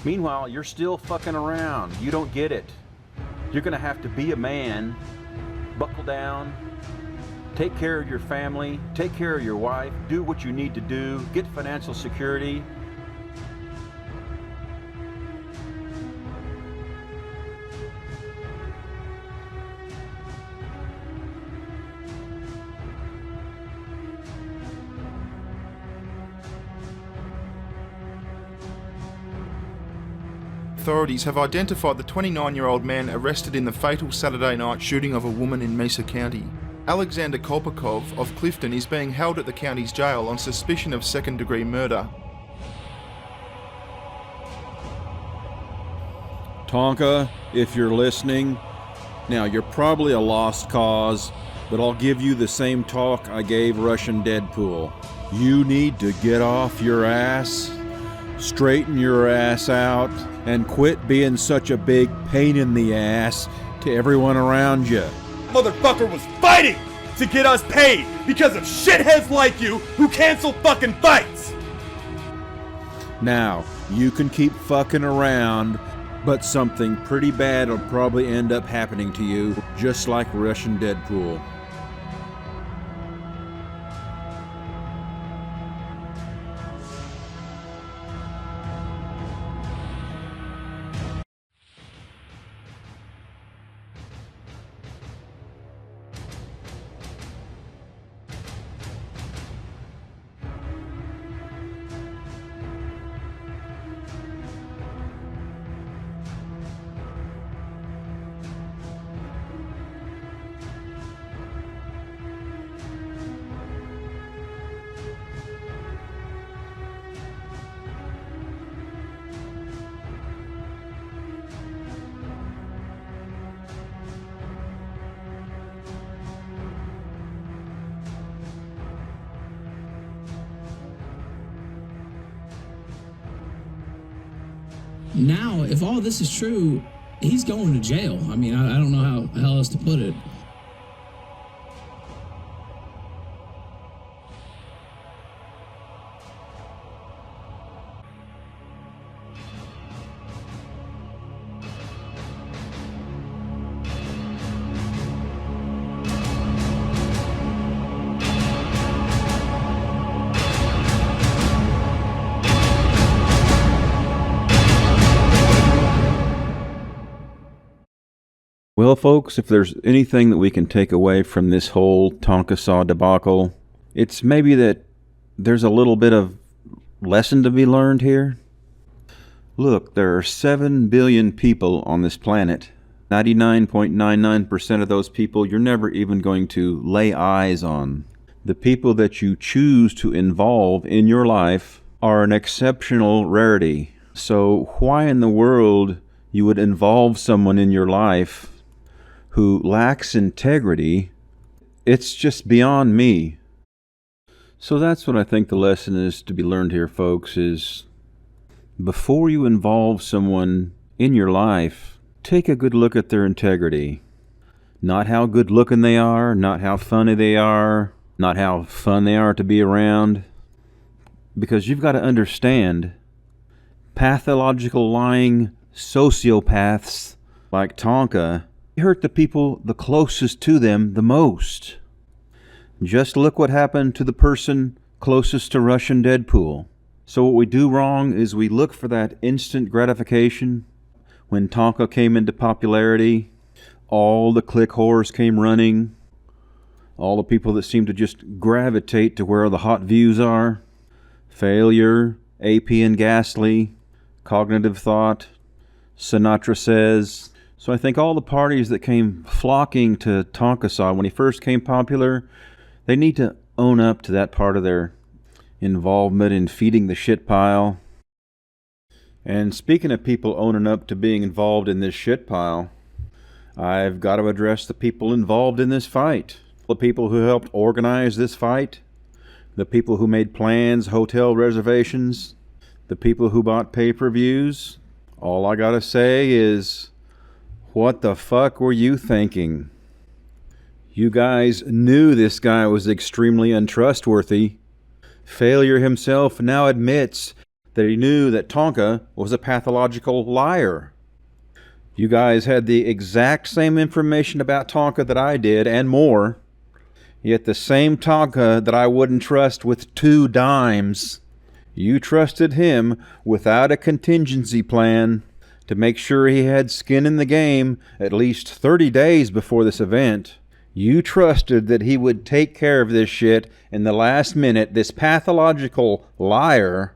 Meanwhile, you're still fucking around. You don't get it. You're gonna have to be a man, buckle down, take care of your family, take care of your wife, do what you need to do, get financial security. Authorities have identified the 29-year-old man arrested in the fatal Saturday night shooting of a woman in Mesa County. Alexander Kolpakov of Clifton is being held at the county's jail on suspicion of second-degree murder. Tonka, if you're listening, now you're probably a lost cause, but I'll give you the same talk I gave Russian Deadpool. You need to get off your ass, straighten your ass out, and quit being such a big pain in the ass to everyone around you. Motherfucker was fighting to get us paid because of shitheads like you who cancel fucking fights! Now, you can keep fucking around, but something pretty bad will probably end up happening to you, just like Russian Deadpool. Now, if all this is true, he's going to jail. I mean, I don't know how else to put it. Well, folks, if there's anything that we can take away from this whole Tonka Saw debacle, it's maybe that there's a little bit of lesson to be learned here. Look, there are 7 billion people on this planet. 99.99% of those people you're never even going to lay eyes on. The people that you choose to involve in your life are an exceptional rarity. So why in the world you would involve someone in your life who lacks integrity, it's just beyond me. So that's what I think the lesson is to be learned here, folks, is before you involve someone in your life, take a good look at their integrity. Not how good looking they are, not how funny they are, not how fun they are to be around. Because you've got to understand, pathological lying sociopaths like Tonka hurt the people the closest to them the most. Just look what happened to the person closest to Russian Deadpool. So what we do wrong is we look for that instant gratification. When Tonka came into popularity, all the click whores came running. All the people that seem to just gravitate to where the hot views are. Failure, AP and Ghastly, Cognitive Thought, Sinatra Says. So I think all the parties that came flocking to Tonka Saw when he first came popular, they need to own up to that part of their involvement in feeding the shit pile. And speaking of people owning up to being involved in this shit pile, I've got to address the people involved in this fight. The people who helped organize this fight, the people who made plans, hotel reservations, the people who bought pay-per-views. All I gotta say is, what the fuck were you thinking? You guys knew this guy was extremely untrustworthy. Failure himself now admits that he knew that Tonka was a pathological liar. You guys had the exact same information about Tonka that I did, and more. Yet the same Tonka that I wouldn't trust with 2 dimes, you trusted him without a contingency plan to make sure he had skin in the game at least 30 days before this event. You trusted that he would take care of this shit in the last minute, this pathological liar,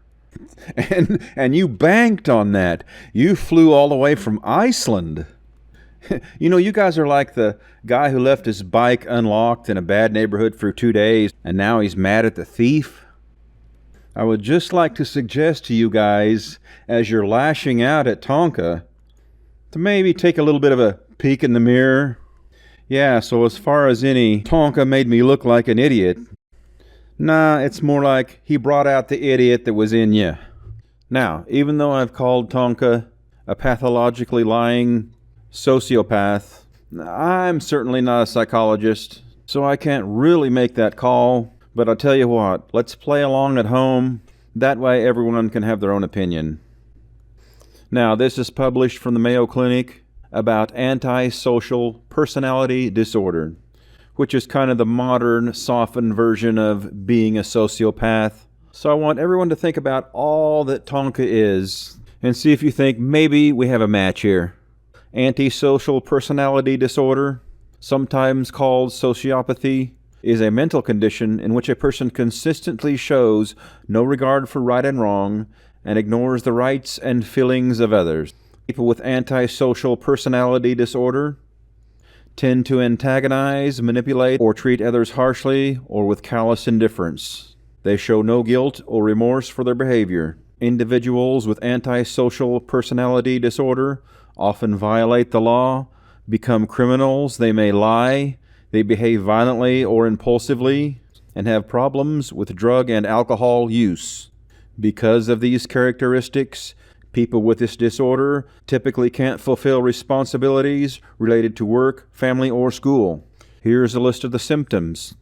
and you banked on that. You flew all the way from Iceland. You know, you guys are like the guy who left his bike unlocked in a bad neighborhood for 2 days, and now he's mad at the thief. I would just like to suggest to you guys, as you're lashing out at Tonka, to maybe take a little bit of a peek in the mirror. Yeah, so as far as any Tonka made me look like an idiot, nah, it's more like he brought out the idiot that was in you. Now, even though I've called Tonka a pathologically lying sociopath, I'm certainly not a psychologist, so I can't really make that call. But I'll tell you what, let's play along at home. That way everyone can have their own opinion. Now, this is published from the Mayo Clinic about antisocial personality disorder, which is kind of the modern, softened version of being a sociopath. So I want everyone to think about all that Tonka is and see if you think maybe we have a match here. Antisocial personality disorder, sometimes called sociopathy, is a mental condition in which a person consistently shows no regard for right and wrong and ignores the rights and feelings of others. People with antisocial personality disorder tend to antagonize, manipulate, or treat others harshly or with callous indifference. They show no guilt or remorse for their behavior. Individuals with antisocial personality disorder often violate the law, become criminals, they may lie, they behave violently or impulsively, and have problems with drug and alcohol use. Because of these characteristics, people with this disorder typically can't fulfill responsibilities related to work, family, or school. Here's a list of the symptoms.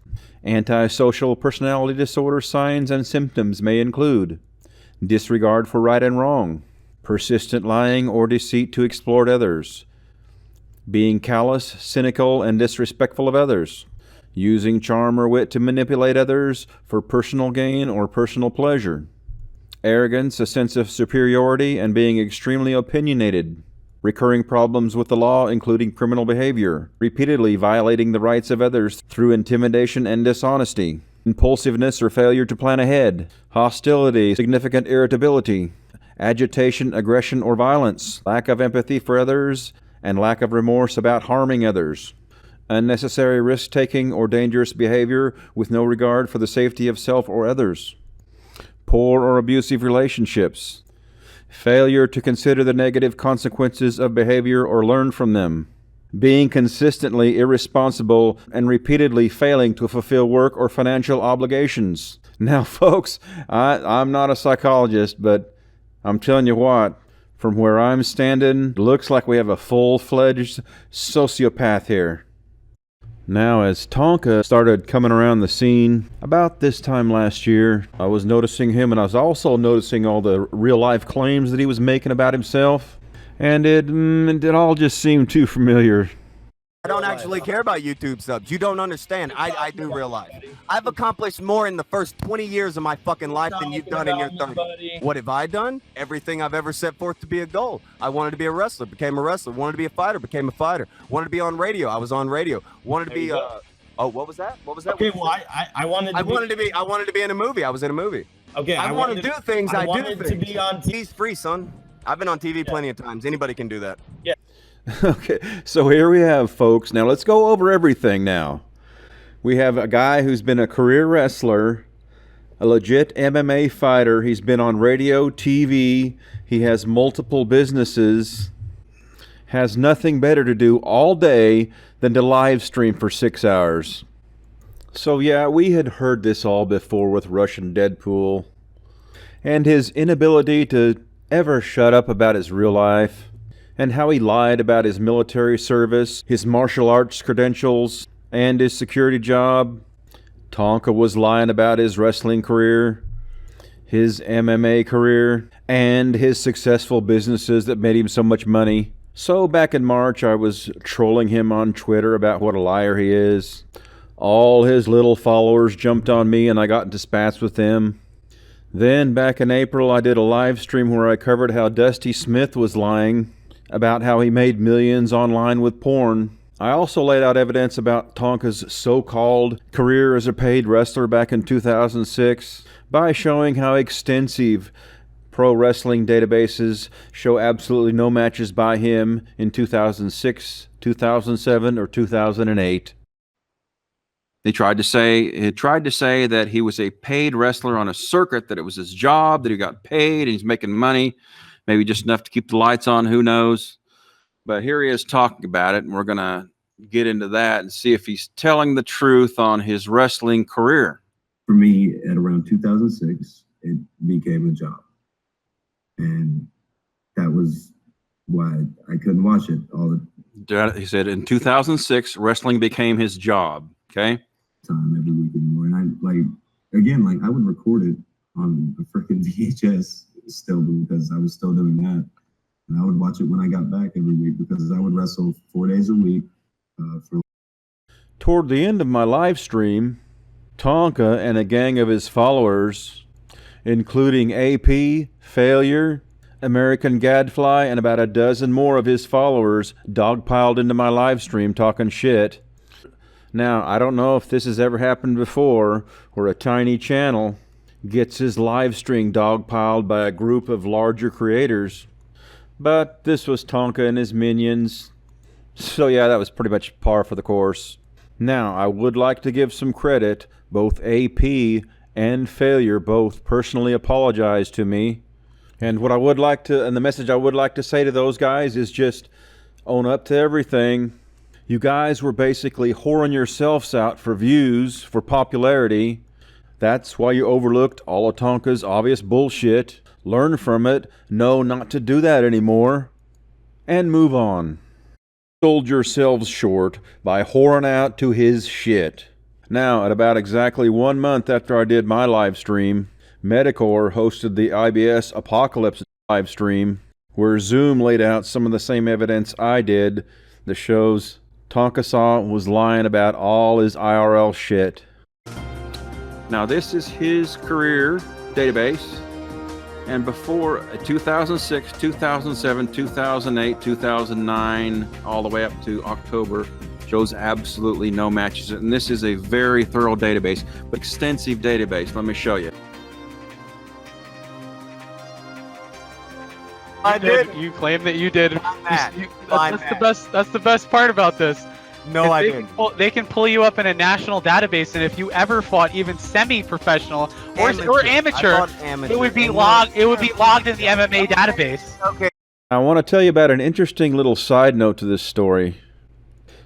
Antisocial personality disorder signs and symptoms may include disregard for right and wrong, persistent lying or deceit to exploit others, being callous, cynical, and disrespectful of others, using charm or wit to manipulate others for personal gain or personal pleasure, arrogance, a sense of superiority, and being extremely opinionated, recurring problems with the law including criminal behavior, repeatedly violating the rights of others through intimidation and dishonesty, impulsiveness or failure to plan ahead, hostility, significant irritability, agitation, aggression, or violence, lack of empathy for others, and lack of remorse about harming others, unnecessary risk-taking or dangerous behavior with no regard for the safety of self or others, poor or abusive relationships, failure to consider the negative consequences of behavior or learn from them, being consistently irresponsible and repeatedly failing to fulfill work or financial obligations. Now, folks, I'm not a psychologist, but I'm telling you what, from where I'm standing, it looks like we have a full-fledged sociopath here. Now, as Tonka started coming around the scene, about this time last year, I was noticing him, and I was also noticing all the real-life claims that he was making about himself, and it all just seemed too familiar. I don't actually care about YouTube subs. You don't understand. I do real life. I've accomplished more in the first 20 years of my fucking life than you've done in your 30. What have I done? Everything I've ever set forth to be a goal. I wanted to be a wrestler, became a wrestler. Wanted to be a fighter, became a fighter. Wanted to be on radio, I was on radio. Wanted to be oh, what was that? What was that? Okay, well, I wanted to be in a movie. I was in a movie. Okay, I want to do things. I do things. To be on TV. TV's free, son. I've been on TV plenty of times. Anybody can do that. Yeah. Okay, so here we have, folks. Now let's go over everything now. We have a guy who's been a career wrestler, a legit MMA fighter. He's been on radio, TV. He has multiple businesses. Has nothing better to do all day than to live stream for 6 hours. So yeah, we had heard this all before with Russian Deadpool. And his inability to ever shut up about his real life. And how he lied about his military service, his martial arts credentials, and his security job. Tonka was lying about his wrestling career. his MMA career, and his successful businesses that made him so much money. So back in March, I was trolling him on Twitter about what a liar he is. All his little followers jumped on me and I got into spats with them. Then back in April, I did a live stream where I covered how Dusty Smith was lying about how he made millions online with porn. I also laid out evidence about Tonka's so-called career as a paid wrestler back in 2006 by showing how extensive pro wrestling databases show absolutely no matches by him in 2006, 2007, or 2008. He tried to say that he was a paid wrestler on a circuit, that it was his job, that he got paid and he's making money, maybe just enough to keep the lights on, who knows. But here he is talking about it, and we're going to get into that and see if he's telling the truth on his wrestling career. For me, at around 2006, it became a job. And that was why I couldn't watch it all the He said in 2006, wrestling became his job, okay? time, every week anymore. And I would record it on a freaking VHS still because I was still doing that. And I would watch it when I got back every week because I would wrestle 4 days a week. Toward the end of my live stream, Tonka and a gang of his followers, including AP, Failure, American Gadfly, and about a dozen more of his followers, dogpiled into my live stream talking shit. Now, I don't know if this has ever happened before, where a tiny channel gets his live stream dogpiled by a group of larger creators. But this was Tonka and his minions. So yeah, that was pretty much par for the course. Now, I would like to give some credit. Both AP and Failure both personally apologized to me. And what I would like to, and the message I would like to say to those guys is just own up to everything. You guys were basically whoring yourselves out for views, for popularity. That's why you overlooked all of Tonka's obvious bullshit. Learn from it, know not to do that anymore, and move on. Sold yourselves short by whoring out to his shit. Now, at about exactly 1 month after I did my live stream, Medicor hosted the IBS Apocalypse live stream, where Zoom laid out some of the same evidence I did that shows Tonka Saw was lying about all his IRL shit. Now, this is his career database. And before 2006, 2007, 2008, 2009, all the way up to October, shows absolutely no matches. And this is a very thorough database, but extensive database. Let me show you. You claim that you did. That's the best part about this. No, I didn't. They can pull you up in a national database, and if you ever fought even semi-professional or amateur, it would be logged. It would be logged in the MMA database. Okay. I want to tell you about an interesting little side note to this story.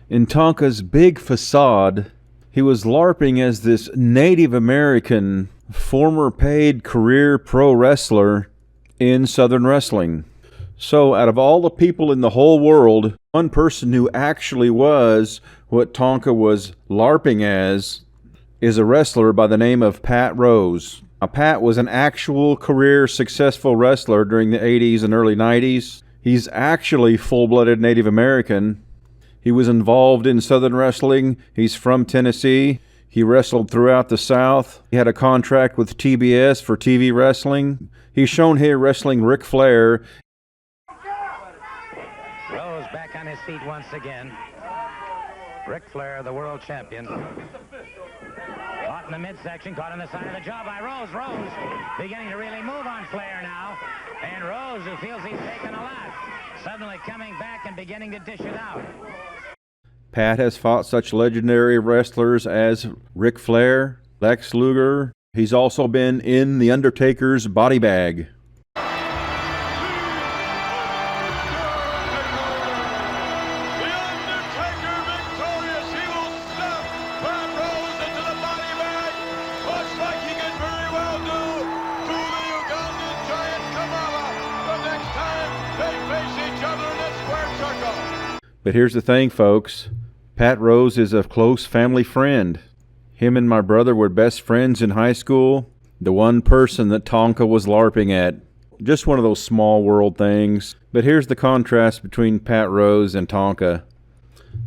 In Tonka's big facade, he was LARPing as this Native American, former paid career pro wrestler in Southern wrestling. So out of all the people in the whole world, one person who actually was what Tonka was LARPing as is a wrestler by the name of Pat Rose. Now, Pat was an actual career successful wrestler during the 80s and early 90s. He's actually full-blooded Native American. He was involved in Southern wrestling. He's from Tennessee. He wrestled throughout the South. He had a contract with TBS for TV wrestling. He's shown here wrestling Ric Flair. Rose back on his feet once again. Ric Flair, the world champion. Caught in the midsection, caught on the side of the jaw by Rose. Rose beginning to really move on Flair now. And Rose, who feels he's taken a lot, suddenly coming back and beginning to dish it out. Pat has fought such legendary wrestlers as Ric Flair, Lex Luger. He's also been in The Undertaker's body bag. But here's the thing, folks. Pat Rose is a close family friend. Him and my brother were best friends in high school. The one person that Tonka was LARPing at. Just one of those small world things. But here's the contrast between Pat Rose and Tonka.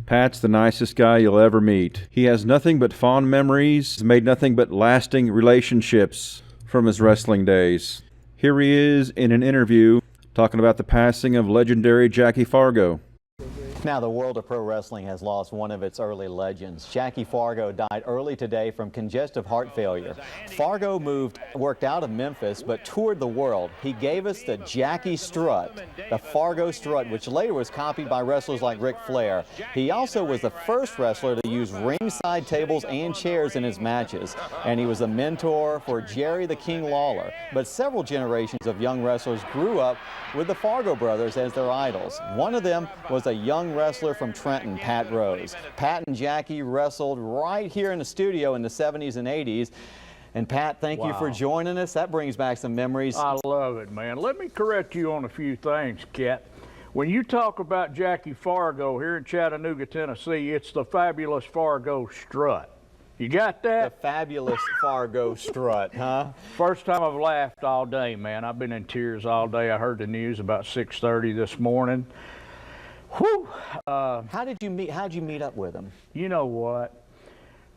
Pat's the nicest guy you'll ever meet. He has nothing but fond memories, has made nothing but lasting relationships from his wrestling days. Here he is in an interview talking about the passing of legendary Jackie Fargo. Now, the world of pro wrestling has lost one of its early legends. Jackie Fargo died early today from congestive heart failure. Fargo worked out of Memphis, but toured the world. He gave us the Jackie Strut, the Fargo Strut, which later was copied by wrestlers like Ric Flair. He also was the first wrestler to use ringside tables and chairs in his matches, and he was a mentor for Jerry the King Lawler. But several generations of young wrestlers grew up with the Fargo brothers as their idols. One of them was a young wrestler from Trenton, Pat Rose. Pat and Jackie wrestled right here in the studio in the 70s and 80s. And Pat, thank you for joining us. That brings back some memories. I love it, man. Let me correct you on a few things, Kat. When you talk about Jackie Fargo here in Chattanooga, Tennessee, it's the fabulous Fargo Strut. You got that? The fabulous Fargo Strut, huh? First time I've laughed all day, man. I've been in tears all day. I heard the news about 6:30 this morning. Whew. How'd you meet up with him? You know what?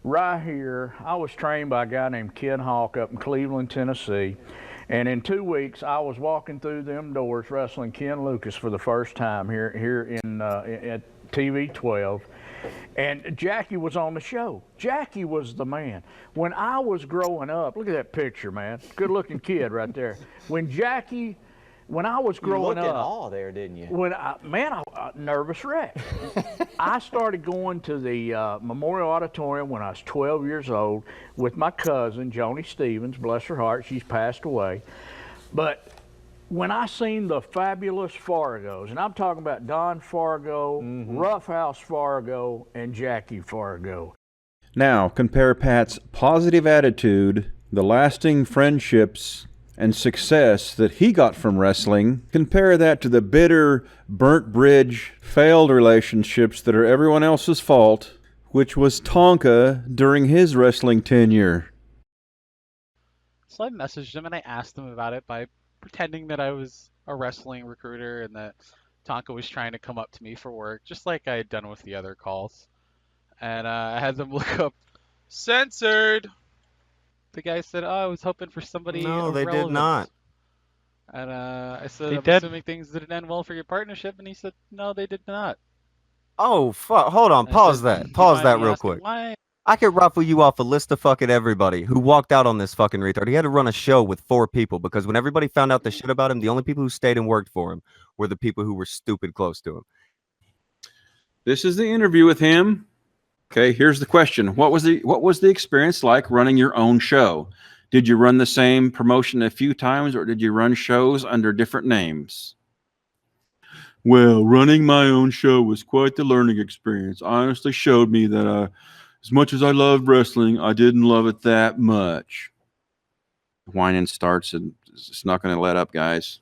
Right here, I was trained by a guy named Ken Hawk up in Cleveland, Tennessee. And in 2 weeks, I was walking through them doors wrestling Ken Lucas for the first time here in at TV 12. And Jackie was on the show. Jackie was the man. When I was growing up, look at that picture, man. Good looking kid right there. When I was growing up. You looked in awe there, didn't you? I nervous wreck. I started going to the Memorial Auditorium when I was 12 years old with my cousin, Joni Stevens, bless her heart, she's passed away. But when I seen the fabulous Fargos, and I'm talking about Don Fargo, Roughhouse Fargo, and Jackie Fargo. Now, compare Pat's positive attitude, the lasting friendships and success that he got from wrestling. Compare that to the bitter, burnt bridge, failed relationships that are everyone else's fault, which was Tonka during his wrestling tenure. So I messaged him and I asked him about it by pretending that I was a wrestling recruiter and that Tonka was trying to come up to me for work, just like I had done with the other calls. And I had them look up censored. The guy said, "Oh, I was hoping for somebody." No, they did not. And I said, "I'm assuming things didn't end well for your partnership," and he said, "No, they did not." Oh, fuck. Hold on. Pause that. Pause that real quick. Why? I could ruffle you off a list of fucking everybody who walked out on this fucking retard. He had to run a show with 4 people because when everybody found out the shit about him, the only people who stayed and worked for him were the people who were stupid close to him. This is the interview with him. Okay, here's the question. What was the experience like running your own show? Did you run the same promotion a few times or did you run shows under different names? Well, running my own show was quite the learning experience. Honestly showed me that as much as I loved wrestling, I didn't love it that much. Whining starts and it's not going to let up, guys.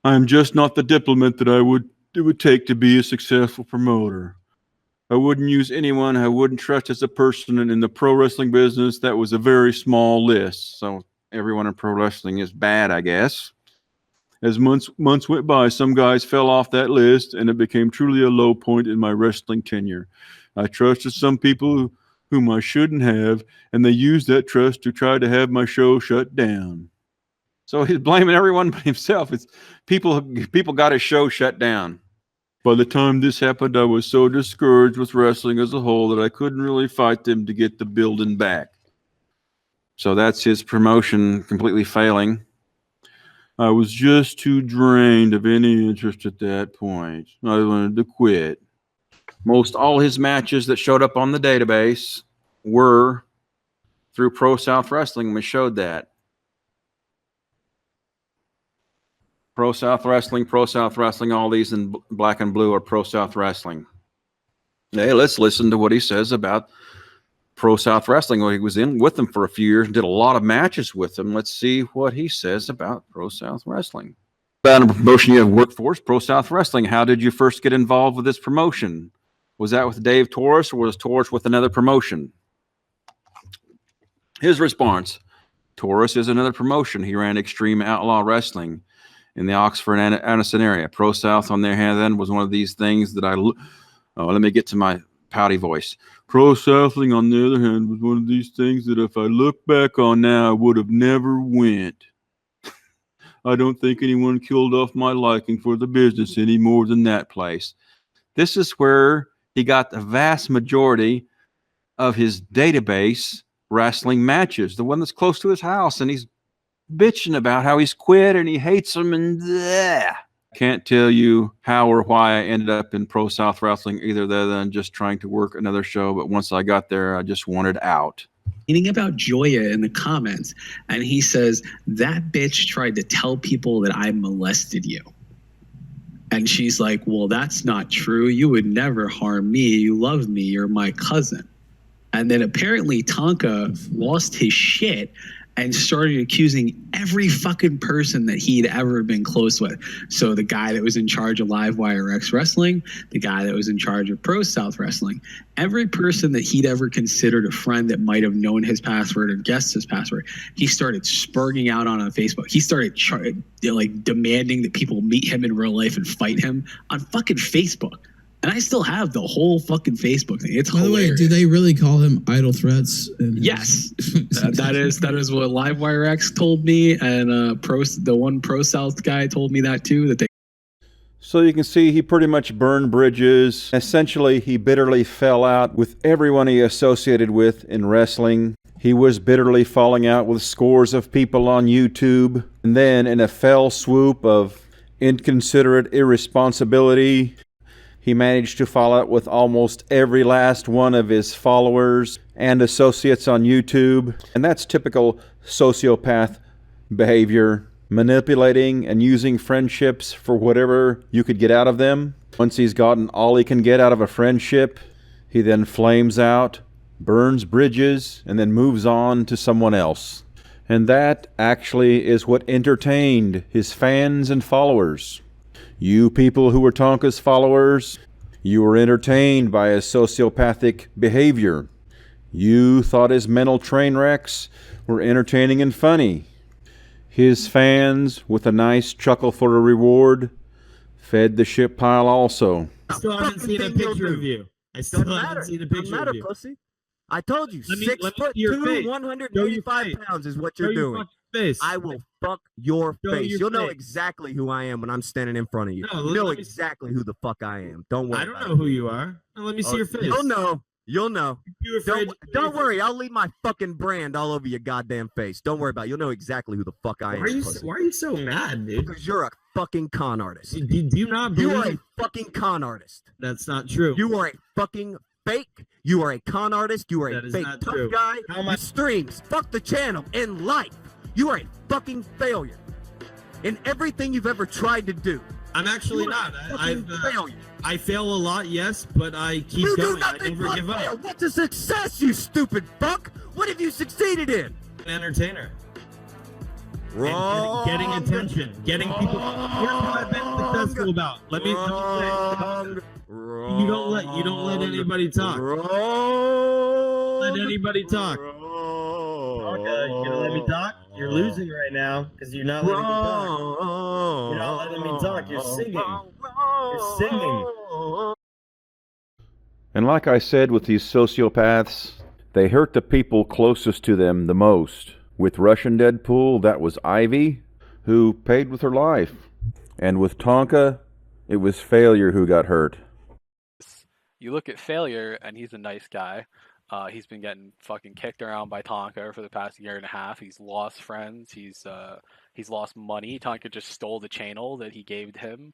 I'm just not the diplomat that it would take to be a successful promoter. I wouldn't use anyone I wouldn't trust as a person, and in the pro wrestling business, that was a very small list. So everyone in pro wrestling is bad, I guess. As months went by, some guys fell off that list, and it became truly a low point in my wrestling tenure. I trusted some people whom I shouldn't have, and they used that trust to try to have my show shut down. So he's blaming everyone but himself. It's people got his show shut down. By the time this happened, I was so discouraged with wrestling as a whole that I couldn't really fight them to get the building back. So that's his promotion completely failing. I was just too drained of any interest at that point. I wanted to quit. Most all his matches that showed up on the database were through Pro South Wrestling, and we showed that. Pro South Wrestling, all these in black and blue are Pro South Wrestling. Hey, let's listen to what he says about Pro South Wrestling. Well, he was in with them for a few years and did a lot of matches with them. Let's see what he says about Pro South Wrestling. About a promotion you have worked for, Pro South Wrestling. How did you first get involved with this promotion? Was that with Dave Torres or was Torres with another promotion? His response. Taurus is another promotion. He ran Extreme Outlaw Wrestling in the Oxford Addison area. Pro South, on their hand, then was one of these things that let me get to my pouty voice. Pro Southling, on the other hand, was one of these things that if I look back on now, I would have never went. I don't think anyone killed off my liking for the business any more than that place. This is where he got the vast majority of his database wrestling matches, the one that's close to his house, and he's bitching about how he's quit and he hates them and bleh. Can't tell you how or why I ended up in Pro South Wrestling either than just trying to work another show, but once I got there, I just wanted out. About Joya in the comments, and he says, that bitch tried to tell people that I molested you. And she's like, well, that's not true. You would never harm me. You love me. You're my cousin. And then apparently Tonka lost his shit and started accusing every fucking person that he'd ever been close with. So the guy that was in charge of Livewire X Wrestling, the guy that was in charge of Pro South Wrestling, every person that he'd ever considered a friend that might have known his password or guessed his password, he started spurging out on Facebook. He started demanding that people meet him in real life and fight him on fucking Facebook. And I still have the whole fucking Facebook thing. It's hilarious. By the way, do they really call him idle threats? Yes, that is what Livewire X told me, and the one Pro South guy told me that too. So you can see he pretty much burned bridges. Essentially, he bitterly fell out with everyone he associated with in wrestling. He was bitterly falling out with scores of people on YouTube. And then in a fell swoop of inconsiderate irresponsibility, he managed to fall out with almost every last one of his followers and associates on YouTube. And that's typical sociopath behavior, manipulating and using friendships for whatever you could get out of them. Once he's gotten all he can get out of a friendship, he then flames out, burns bridges, and then moves on to someone else. And that actually is what entertained his fans and followers. You people who were Tonka's followers, you were entertained by his sociopathic behavior. You thought his mental train wrecks were entertaining and funny. His fans, with a nice chuckle for a reward, fed the shit pile also. I still haven't seen a picture of you. I still haven't seen a picture of you. Pussy. I told you, 6'2", 185 pounds is what you're doing. Face. I will fuck your face. You'll know exactly who I am when I'm standing in front of you. No, you know exactly who the fuck I am. Don't worry. I don't know who you are. Now, let me see your face. You'll know. You'll know. Don't worry. I'll leave my fucking brand all over your goddamn face. Don't worry about it. You'll know exactly who the fuck I am. Why are you so mad, dude? Because you're a fucking con artist. Do you not believe? You are a fucking con artist. That's not true. You are a fucking fake. You are a con artist. You are a fake tough guy. How much streams? Fuck the channel. In life, you are a fucking failure in everything you've ever tried to do. I'm actually not. I fail a lot, yes, but I keep going. I never give up. What's a success, you stupid fuck? What have you succeeded in? An entertainer. Wrong. Getting attention. Getting people. Here's what I've been successful about. Let me say. You don't let anybody talk. Let anybody talk. Okay, you gonna let me talk? You're losing right now because you're not letting me talk. You're not letting me talk. You're singing. You're singing. And like I said with these sociopaths, they hurt the people closest to them the most. With Russian Deadpool, that was Ivy, who paid with her life. And with Tonka, it was Failure who got hurt. You look at Failure, and he's a nice guy. He's been getting fucking kicked around by Tonka for the past year and a half. He's lost friends. He's lost money. Tonka just stole the channel that he gave him.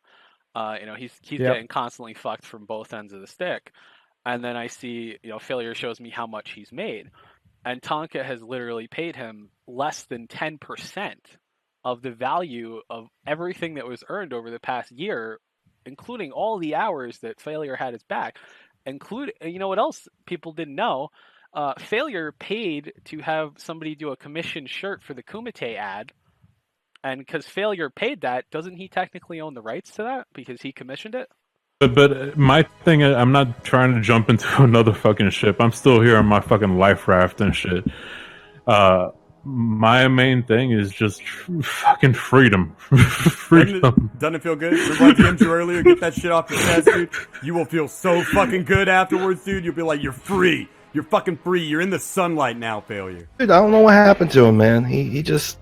He's getting constantly fucked from both ends of the stick. And then I see, Failure shows me how much he's made. And Tonka has literally paid him less than 10% of the value of everything that was earned over the past year, including all the hours that Failure had his back. You know what else people didn't know? Failure paid to have somebody do a commissioned shirt for the Kumite ad. And because Failure paid that, doesn't he technically own the rights to that because he commissioned it? But my thing is, I'm not trying to jump into another fucking ship. I'm still here on my fucking life raft and shit. my main thing is just fucking freedom. Freedom. Doesn't it feel good? Remember I DM'd you earlier, get that shit off your chest, dude. You will feel so fucking good afterwards, dude. You'll be like, you're free. You're fucking free. You're in the sunlight now, failure. Dude, I don't know what happened to him, man. He just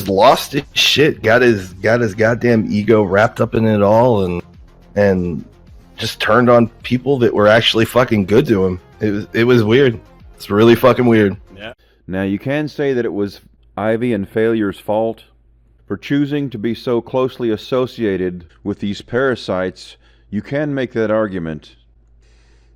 lost his shit, got his goddamn ego wrapped up in it all, and just turned on people that were actually fucking good to him. It was weird. It's really fucking weird. Yeah. Now, you can say that it was Ivy and Failure's fault for choosing to be so closely associated with these parasites. You can make that argument.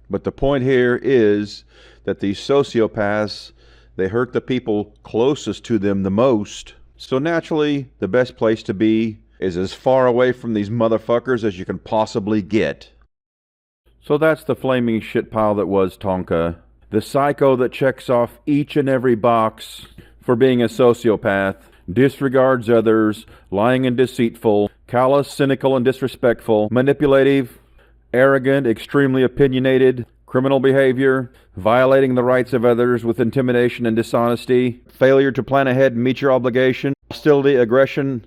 But the point here is that these sociopaths, they hurt the people closest to them the most. So naturally, the best place to be is as far away from these motherfuckers as you can possibly get. So that's the flaming shit pile that was Tonka. The psycho that checks off each and every box for being a sociopath, disregards others, lying and deceitful, callous, cynical, and disrespectful, manipulative, arrogant, extremely opinionated, criminal behavior, violating the rights of others with intimidation and dishonesty, failure to plan ahead and meet your obligation, hostility, aggression,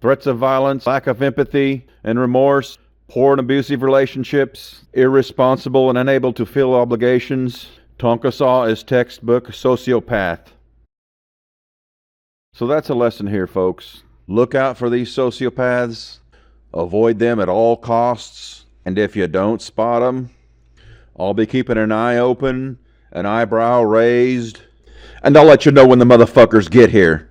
threats of violence, lack of empathy and remorse, poor and abusive relationships, irresponsible and unable to fill obligations. Tonka Saw is textbook sociopath. So that's a lesson here, folks. Look out for these sociopaths. Avoid them at all costs. And if you don't spot them, I'll be keeping an eye open, an eyebrow raised, and I'll let you know when the motherfuckers get here.